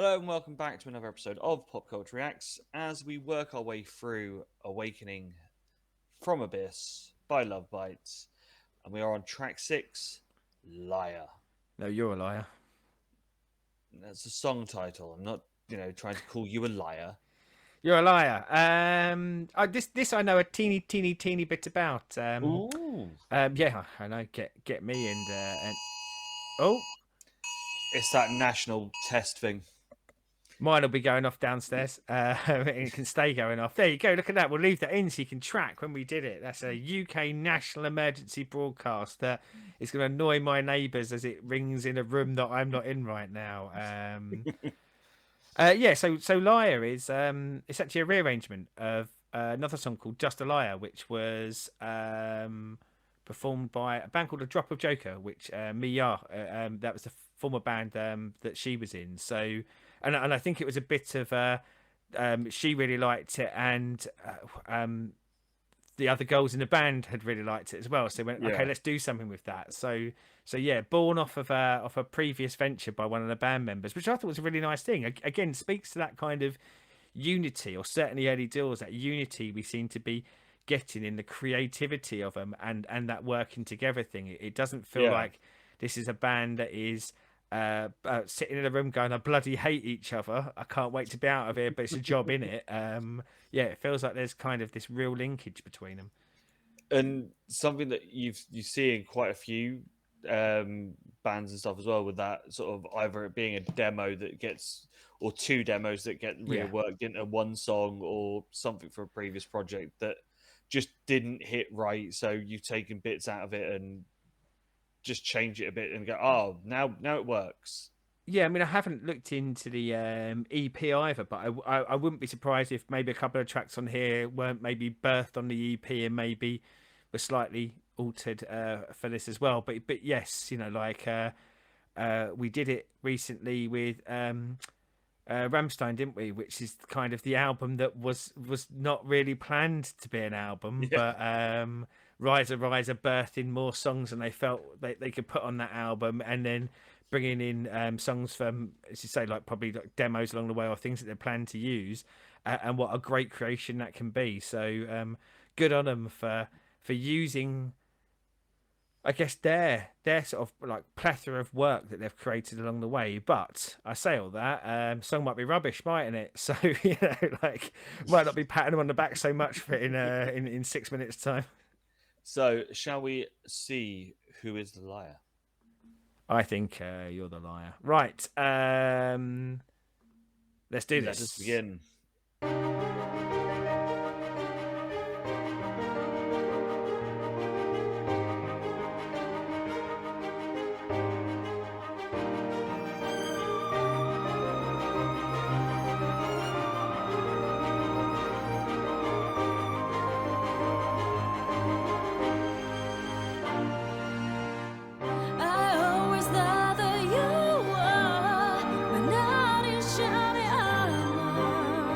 Hello and welcome back to another episode of PopCulture Reacts as we work our way through Awakening from Abyss by Lovebites. And we are on track 6, Liar. No, you're a liar. That's a song title. I'm not, trying to call you a liar. You're a liar. This I know a teeny bit about. Ooh. Yeah, I know. Get me and oh, It's that national test thing. mine will be going off downstairs. It can stay going off. There you go. Look at that. We'll leave that in so you can track when we did it. That's a UK national emergency broadcast that is going to annoy my neighbours as it rings in a room that I'm not in right now. Yeah, so Liar is it's actually a rearrangement of another song called Just a Liar, which was performed by a band called A Drop of Joker, which Mia, that was the former band that she was in. So, and I think it was a bit of she really liked it, and the other girls in the band had really liked it as well. So they went, okay, Yeah. let's do something with that. So yeah, born off of a previous venture by one of the band members, which I thought was a really nice thing. Again, speaks to that kind of unity, or certainly early doors, that unity we seem to be getting in the creativity of them and that working together thing. It doesn't feel Yeah. like this is a band that is sitting in a room going, I bloody hate each other. I can't wait to be out of here, but it's a job in it. Yeah, it feels like there's kind of this real linkage between them. And something that you see in quite a few bands and stuff as well, with that sort of either it being a demo that gets or two demos that get Yeah. reworked into one song or something for a previous project that just didn't hit right, so you've taken bits out of it and just change it a bit and go, oh, now it works. Yeah, I mean, I haven't looked into the EP either, but I wouldn't be surprised if maybe a couple of tracks on here weren't maybe birthed on the EP and maybe were slightly altered for this as well. But yes, like we did it recently with Rammstein, didn't we? Which is kind of the album that was not really planned to be an album, Yeah. but Riser birthed in more songs than they felt they could put on that album, and then bringing in songs from, as you say, like probably like demos along the way or things that they plan to use, and what a great creation that can be. So good on them for using, I guess, their sort of like plethora of work that they've created along the way. But I say all that, song might be rubbish, mightn't it? So like might not be patting them on the back so much for it in 6 minutes time. So shall we see who is the liar? I think you're the liar. Right. Let's do Let us this. begin. I always thought that you were my knight in shining armor.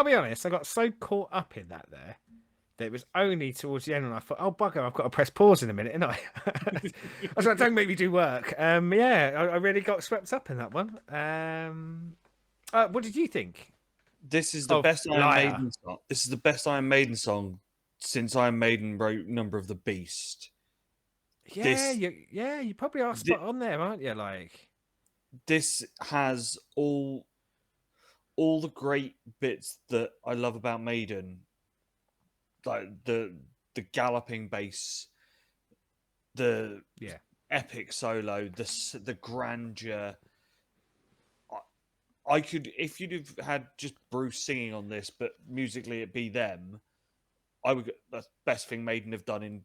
I'll be honest, I got so caught up in that there that it was only towards the end when I thought, oh bugger, I've got to press pause in a minute, and I was like, don't make me do work. Yeah, I really got swept up in that one. What did you think This is the of best Iron Liar? Maiden song. This is the best Iron Maiden song since Iron Maiden wrote Number of the Beast. Yeah, This you probably are spot on there, aren't you? Like, this has all the great bits that I love about Maiden, like the galloping bass, the yeah, epic solo, the grandeur. I could, if you'd have had just Bruce singing on this, but musically it be them, I would. That's the best thing Maiden have done in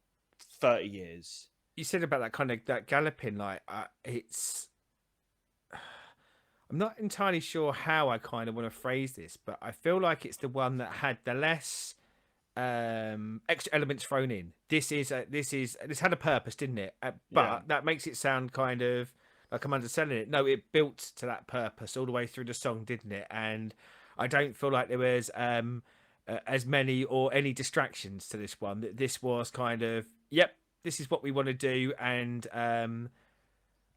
30 years. you said about that kind of that galloping, like it's. I'm not entirely sure how I kind of want to phrase this, but I feel like it's the one that had the less extra elements thrown in. This had a purpose, didn't it? Yeah, But that makes it sound kind of like I'm underselling it. No, it built to that purpose all the way through the song, didn't it? And I don't feel like there was as many or any distractions to this one. This was kind of, yep, this is what we want to do, and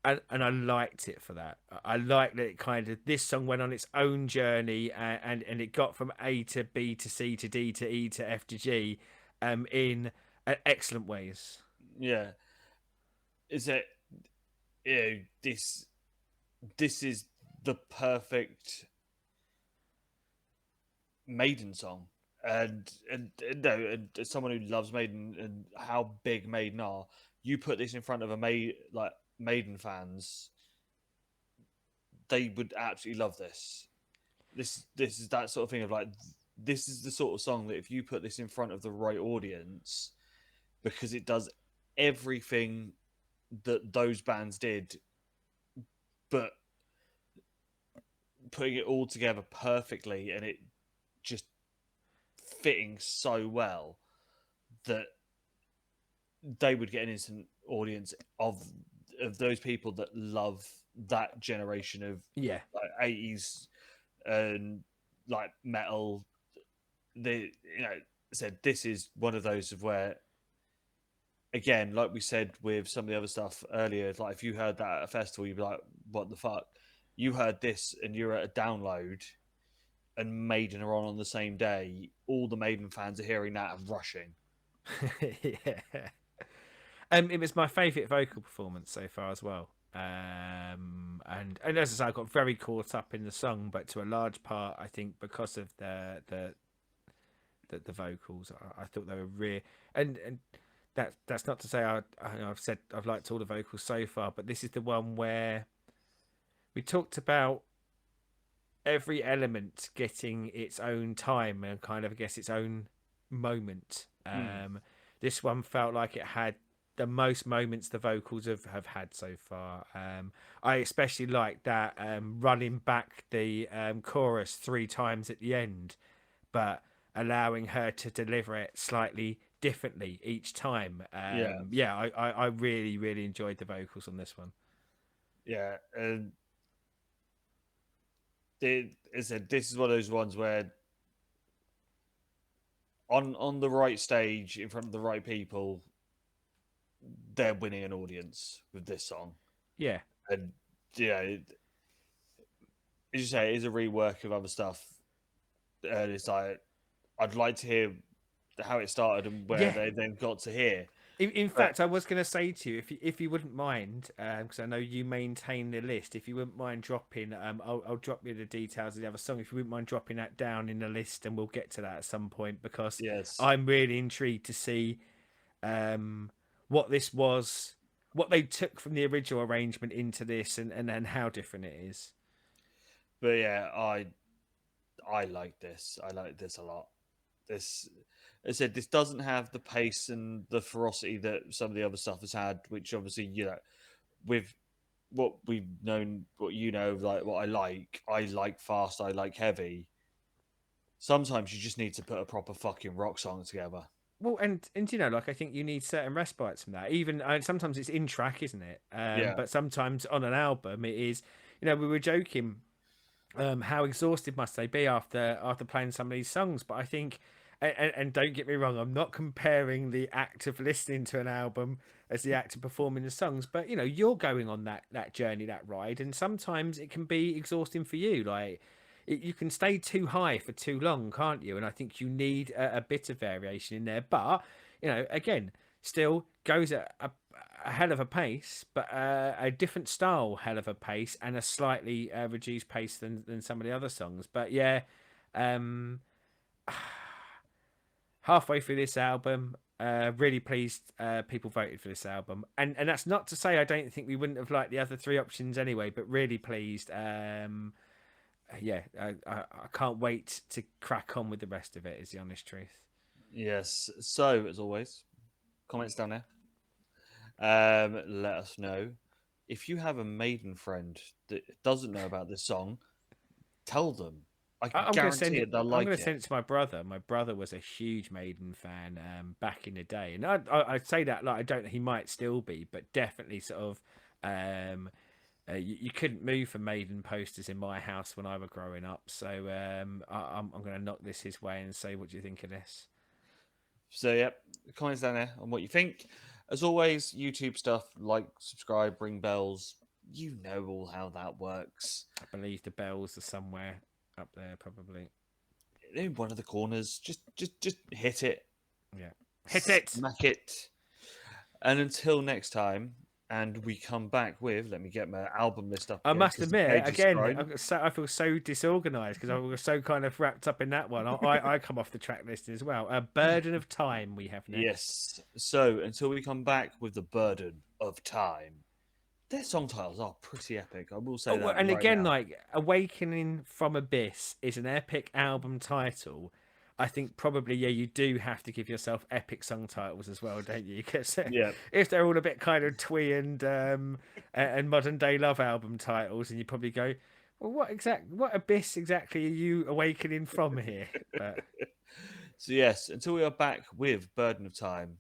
I liked it for that. I liked that it kind of, this song went on its own journey, and it got from A to B to C to D to E to F to G, in excellent ways. yeah. Is it? This is the perfect Maiden song, and no, and as someone who loves Maiden and how big Maiden are, you put this in front of like Maiden fans, they would absolutely love this. This is that sort of thing of like, this is the sort of song that if you put this in front of the right audience, because it does everything that those bands did, but putting it all together perfectly, and it just fitting so well that they would get an instant audience of those people that love that generation of Yeah. like 80s and like metal. They, said this is one of those of where, again, like we said with some of the other stuff earlier, like if you heard that at a festival, you'd be like, what the fuck? You heard this and you're at a download and Maiden are on the same day. All the Maiden fans are hearing that and rushing. Yeah. It was my favourite vocal performance so far as well. And as I say, I got very caught up in the song, but to a large part, I think because of the vocals, I thought they were real. And that's not to say I've said I've liked all the vocals so far, but this is the one where we talked about every element getting its own time and kind of, I guess, its own moment. This one felt like it had the most moments the vocals have had so far. I especially like that running back the chorus 3 times at the end, but allowing her to deliver it slightly differently each time. I really, really enjoyed the vocals on this one. Yeah, and this is one of those ones where on the right stage in front of the right people, they're winning an audience with this song. Yeah. And as you say, it is a rework of other stuff, and it's like, I'd like to hear how it started and where they then got to here. In fact, I was going to say to you, if you wouldn't mind, because I know you maintain the list, if you wouldn't mind dropping, I'll drop you the details of the other song. If you wouldn't mind dropping that down in the list, and we'll get to that at some point, because Yes, I'm really intrigued to see what this was, what they took from the original arrangement into this, and how different it is. but yeah, I like this. I like this a lot. This, as I said, this doesn't have the pace and the ferocity that some of the other stuff has had, which obviously, with what we've known, what like what I like fast, I like heavy. Sometimes you just need to put a proper fucking rock song together. Well, and like, I think you need certain respites from that. Even sometimes it's in track, isn't it? Yeah. But sometimes on an album it is. We were joking how exhausted must they be after playing some of these songs? But I think, and don't get me wrong, I'm not comparing the act of listening to an album as the act of performing the songs. But you know, you're going on that journey, that ride, and sometimes it can be exhausting for you. Like you can stay too high for too long, can't you? And I think you need a bit of variation in there. But you know, again, still goes at a hell of a pace, but a different style hell of a pace and a slightly reduced pace than some of the other songs. But yeah, um, halfway through this album, really pleased people voted for this album, and that's not to say I don't think we wouldn't have liked the other three options anyway, but really pleased. Yeah, I can't wait to crack on with the rest of it. Is the honest truth. Yes. So, as always, comments down there. Let us know if you have a maiden friend that doesn't know about this song. Tell them. I can I'm going to send guarantee it. it. They'll I'm like going to it. send it to my brother. My brother was a huge Maiden fan back in the day, and I'd say that like I don't. He might still be, but definitely sort of. You couldn't move for Maiden posters in my house when I was growing up, so I'm going to knock this his way and say, what do you think of this? So, yep, comments down there on what you think. As always, YouTube stuff, like, subscribe, ring bells. You know all how that works. I believe the bells are somewhere up there, probably. In one of the corners, just hit it. Yeah, hit it. Smack it. And until next time, and we come back with, let me get my album list up I again, must 'cause the admit, page is again, scrolling. I feel so disorganized because I was so kind of wrapped up in that one. I come off the track list as well. A Burden of Time we have next. Yes. So until we come back with the burden of time, their song titles are pretty epic. I will say Oh, that and right again, now. like Awakening from Abyss is an epic album title. I think probably, yeah, you do have to give yourself epic song titles as well, don't you? Because Yeah. if they're all a bit kind of twee and modern day love album titles, and you probably go, well, what abyss exactly are you awakening from here? But So yes, until we are back with Burden of Time,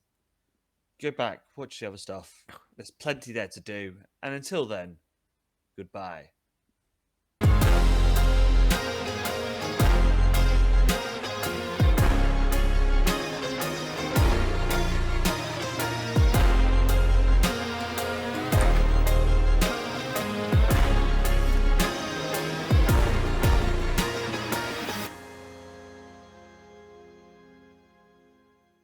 go back, watch the other stuff. There's plenty there to do. And until then, goodbye.